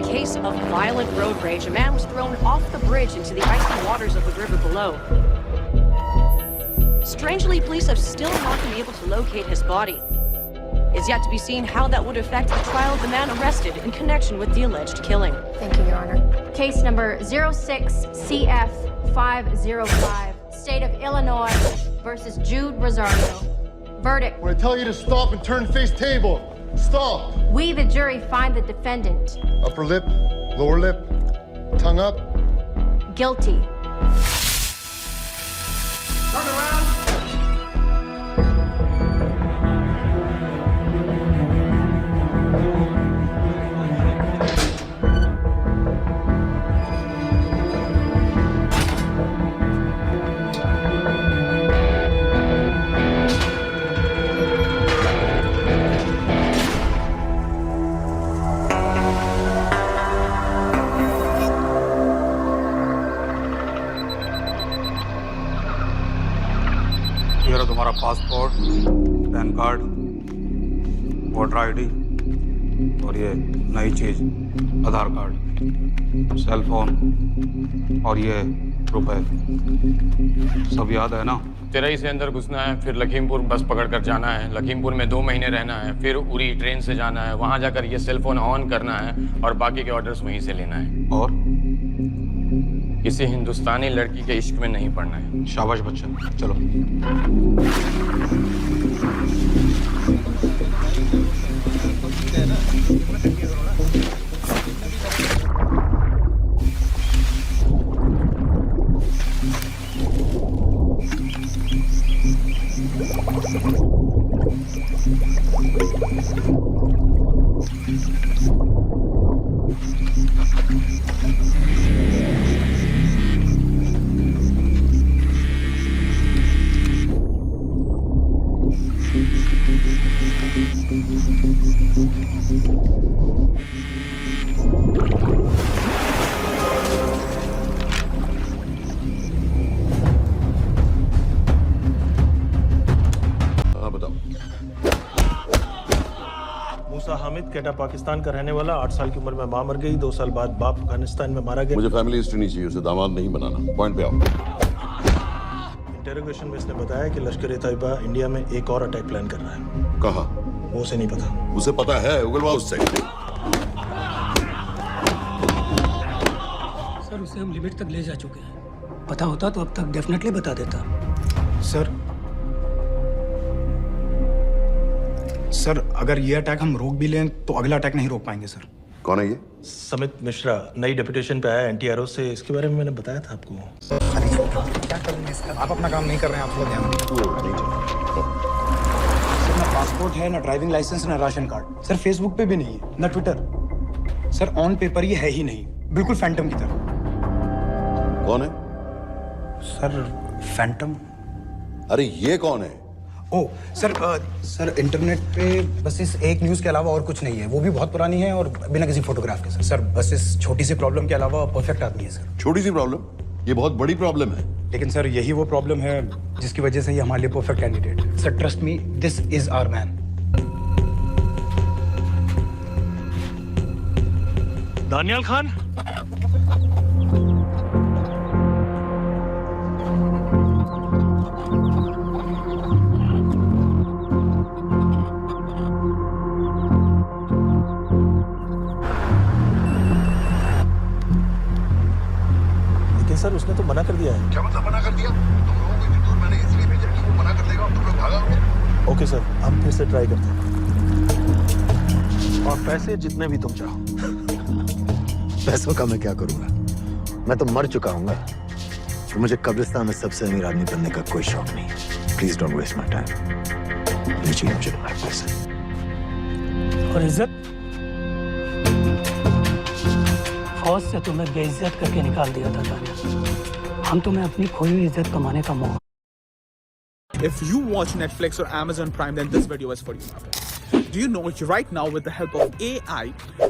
case of violent road rage, a man was thrown off the bridge into the icy waters of the river below. Strangely, police have still not been able to locate his body. It's yet to be seen how that would affect the trial of the man arrested in connection with the alleged killing. Thank you, Your Honor. Case number 06-CF-505, State of Illinois versus Jude Rosario. Verdict. When I tell you to stop and turn face table, stop. We, the jury, find the defendant Upper lip, lower lip, tongue up. guilty. Turn around. ये रहा तुम्हारा passport, pan card, voter ID और ये नई चीज आधार card, cell phone और ये रुपए। सब याद है ना? तिरई से अंदर घुसना है, फिर लखीमपुर बस पकड़कर जाना है, लखीमपुर में 2 महीने रहना है, फिर उरी ट्रेन से जाना है, वहां जाकर ये सेल फोन ऑन करना है और बाकी के ऑर्डर्स वहीं से लेना है। और किसी हिंदुस्तानी लड़की के इश्क में नहीं पड़ना है। शाबाश बच्चा, चलो। मूसा हामिद कैटा पाकिस्तान का रहने वाला, 8 साल की उम्र में मां मर गई, 2 साल बाद बाप अफगानिस्तान में मारा गया। मुझे फैमिली हिस्ट्री नहीं चाहिए, उसे दामाद नहीं बनाना। पॉइंट पे आओ। इंटरोगेशन में इसने बताया कि लश्कर-ए-तैयबा इंडिया में एक और अटैक प्लान कर रहा है। कहाँ? वो उसे नहीं पता। उसे पता है, उगलवा उससे। सर उसे हम लिमिट तक ले जा चुके हैं। पता होता तो अब तक डेफिनेटली बता देता। सर अगर ये अटैक हम रोक भी लें तो अगला अटैक नहीं रोक पाएंगे सर। कौन है ये? समित मिश्रा नई डेपुटेशन पे आया एनटीआरओ से, इसके बारे में मैंने बताया था आपको। क्या करेंगे सर? आप अपना काम नहीं कर रहे हैं, आप लोग ध्यान दीजिए। सर ना पासपोर्ट है, ना ड्राइविंग लाइसेंस, ना राशन कार्ड। सर फेसबुक पे भी नहीं है, ना ट्विटर। सर ऑन पेपर ये है ही नहीं, बिल्कुल फैंटम की तरह। कौन है? Sir Phantom. अरे ये कौन है? ओ सर इंटरनेट पे बस इस एक न्यूज़ के अलावा और कुछ नहीं है, वो भी बहुत पुरानी है और बिना किसी फोटोग्राफ के। सर बस इस छोटी सी प्रॉब्लम के अलावा परफेक्ट आदमी है सर। छोटी सी प्रॉब्लम? ये बहुत बड़ी प्रॉब्लम है। लेकिन सर यही वो प्रॉब्लम है जिसकी वजह से ये हमारे लिए परफेक्ट कैंडिडेट है। Sir trust me, this is our man. Daniyal Khan. Sir उसने तो मना कर दिया है। क्या मतलब मना कर दिया? तुम लोगों को इतनी दूर मैंने इसलिए भेजा कि वो मना कर देगा और तुम लोग भागोगे। ओके सर, हम फिर से ट्राई करते हैं। और पैसे जितने भी तुम चाहो। पैसों का मैं क्या करूंगा? मैं तो मर चुका हूँ। तो मुझे कब्रिस्तान में सबसे अमीर आदमी बनने का कोई शौक नहीं। Please don't waste my time. मुझे पैसे और इज्जत? फौज से तुम्हें बेइज्जत करके निकाल दिया था दानिया। हम तुम्हें अपनी खोई हुई इज्जत कमाने का मौका। If you watch Netflix or Amazon Prime, then this video is for you. Do you know right now with the help of AI,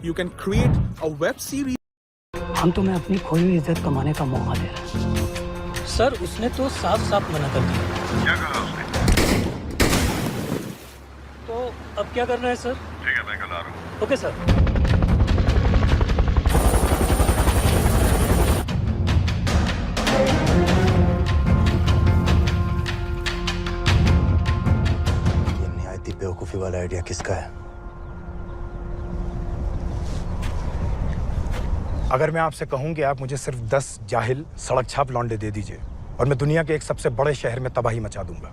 you can create a web series? हम तुम्हें अपनी खोई हुई इज्जत कमाने का मौका दे रहे हैं। सर उसने तो साफ साफ मना कर दिया। क्या कहा उसने? तो अब क्या करना है सर? ठीक है, मैं कल आ रहा हूँ। Okay sir. आइडिया किसका है? अगर मैं आपसे कहूं कि आप मुझे सिर्फ 10 जाहिल सड़क छाप लौंडे दे दीजिए और मैं दुनिया के एक सबसे बड़े शहर में तबाही मचा दूंगा,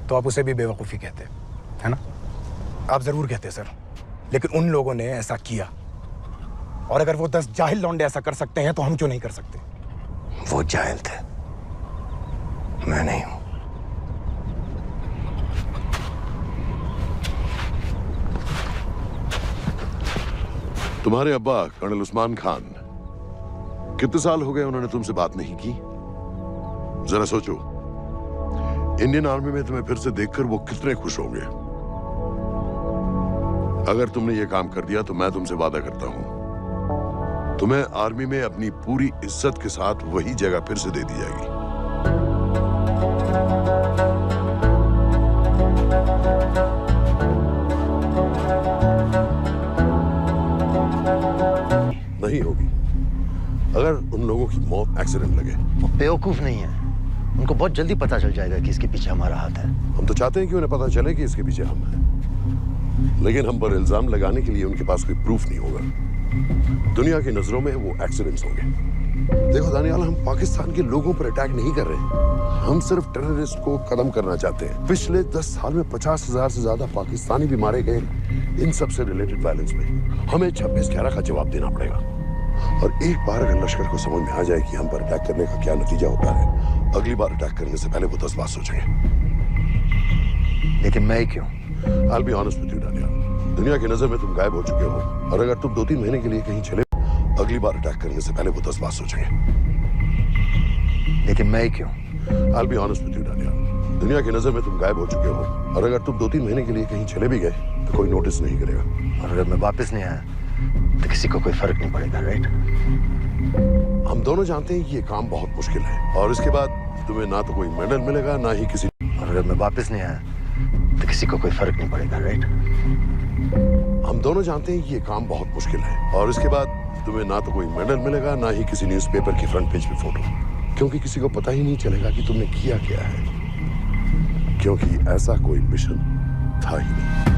तो आप उसे भी बेवकूफ़ी कहते, है ना? आप जरूर कहते सर, लेकिन उन लोगों ने ऐसा किया। और अगर वो 10 जाहिल लौंडे ऐसा कर सकते हैं तो हम क्यों नहीं कर सकते? वो जाहिल थे, मैं नहीं हूं। तुम्हारे अब्बा कर्नल उस्मान खान, कितने साल हो गए उन्होंने तुमसे बात नहीं की? जरा सोचो, इंडियन आर्मी में तुम्हें फिर से देखकर वो कितने खुश होंगे। अगर तुमने ये काम कर दिया तो मैं तुमसे वादा करता हूं, तुम्हें आर्मी में अपनी पूरी इज्जत के साथ वही जगह फिर से दे दी जाएगी। नहीं होगी। अगर उन लोगों की मौत एक्सीडेंट लगे। वो बेवकूफ नहीं है, उनको बहुत जल्दी पता चल जाएगा कि इसके पीछे हमारा हाथ है। हम तो चाहते हैं कि उन्हें पता चले कि इसके पीछे हम हैं, लेकिन हम पर इल्जाम लगाने के लिए उनके पास कोई प्रूफ नहीं होगा। दुनिया की नजरों में वो एक्सीडेंट्स होंगे। देखो दानियाल, हम पाकिस्तान के लोगों पर अटैक नहीं कर रहे, हम सिर्फ टेररिस्ट को खत्म करना चाहते हैं। पिछले 10 साल में 50,000 से ज्यादा पाकिस्तानी भी मारे गए इन सब से रिलेटेड वायलेंस में। हमें 26/11 का जवाब देना पड़ेगा। और एक बार अगर लश्कर को समझ में आ जाए कि हम पर अटैक करने का क्या नतीजा होता है, अगली बार अटैक करने से पहले वो 10 बार सोचेंगे। लेकिन मैं क्यों? I'll be honest with you, Daniyal, दुनिया की नजर में तुम गायब हो चुके हो, और अगर तुम 2-3 महीने के लिए कहीं चले, अगली बार अटैक करने से पहले वो 10 बार सोचेंगे। लेकिन मैं क्यों? I'll be honest with you, Daniyal, दुनिया की नजर में तुम गायब हो चुके हो, और अगर तुम 2-3 महीने के लिए कहीं चले भी गए तो कोई नोटिस नहीं करेगा। और अगर मैं वापस नहीं आया तो किसी को कोई फर्क नहीं पड़ेगा, राइट? हम दोनों जानते हैं कि ये काम बहुत मुश्किल है, और इसके बाद तुम्हें ना तो कोई मेडल मिलेगा, ना ही किसी। और अगर मैं वापस नहीं आया तो किसी को कोई फर्क नहीं पड़ेगा, राइट? हम दोनों जानते हैं कि ये काम बहुत मुश्किल है, और इसके बाद तुम्हें ना तो कोई मेडल मिलेगा, ना ही किसी न्यूज़पेपर की फ्रंट पेज पे फोटो, क्योंकि किसी को पता ही नहीं चलेगा कि तुमने किया क्या है, क्योंकि ऐसा कोई मिशन था ही नहीं।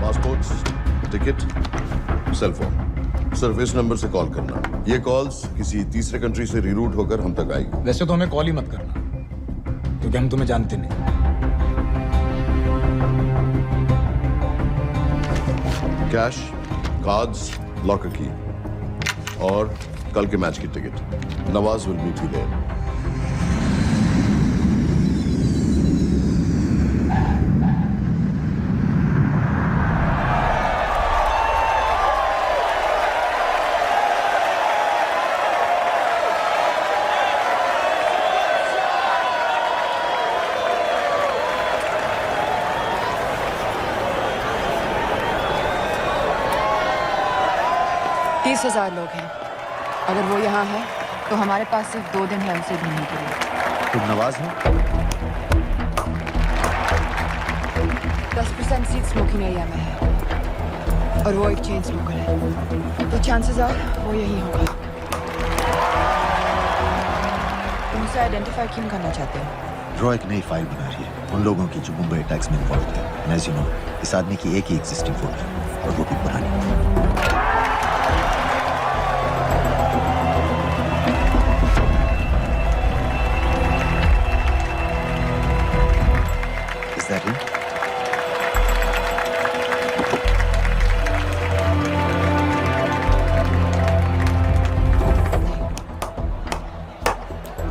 पासपोर्ट्स, टिकट, सेल फोन, सिर्फ इस नंबर से कॉल करना। ये कॉल्स किसी तीसरे कंट्री से रीरूट होकर हम तक आएगी। वैसे तो हमें कॉल ही मत करना, क्योंकि हम तुम्हें जानते नहीं। कैश, कार्ड्स, लॉकर की, और कल के मैच की ticket. Nawaz will meet you there. हजार लोग हैं। अगर वो यहाँ है तो हमारे पास सिर्फ 2 दिन है उसे ढूंढने के लिए। तुम नवाज हो? 10% सीट स्मोकिंग एरिया में है, और वो एक चेन स्मोकर है, तो चांसेस आर वो यही होगा। तुम उसे आइडेंटिफाई क्यों करना चाहते हो? रॉ एक नई फाइल बना रही है उन लोगों की जो मुंबई अटैक्स में इन्वॉल्व थे। एज यू नो, इस आदमी की एक ही एग्जिस्टिंग फोटो है, और वो भी पुरानी।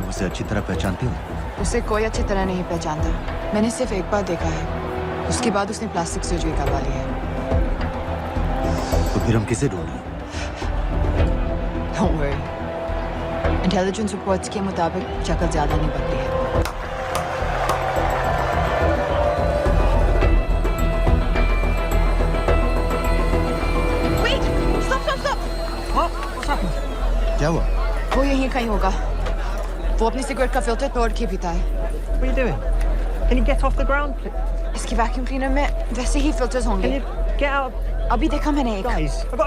उसे अच्छी तरह पहचानती हो? उसे कोई अच्छी तरह नहीं पहचानता। मैंने सिर्फ एक बार देखा है, उसके बाद उसने प्लास्टिक सर्जरी करवा ली है। तो फिर हम किसे ढूंढें? Don't worry. इंटेलिजेंस रिपोर्ट्स के मुताबिक शक्ल ज्यादा नहीं बनती है। Wait! Stop! Stop! Stop! What's happened? क्या हुआ? वो यहीं कहीं होगा। वो अपनी सिगरेट का फिल्टर तोड़ के पीता है। What are you doing? Can you get off the ground, please? इसकी वैक्यूम क्लीनर में वैसे ही फिल्टर्स होंगे। Can you get out? अभी देखा मैंने एक। Guys, I've got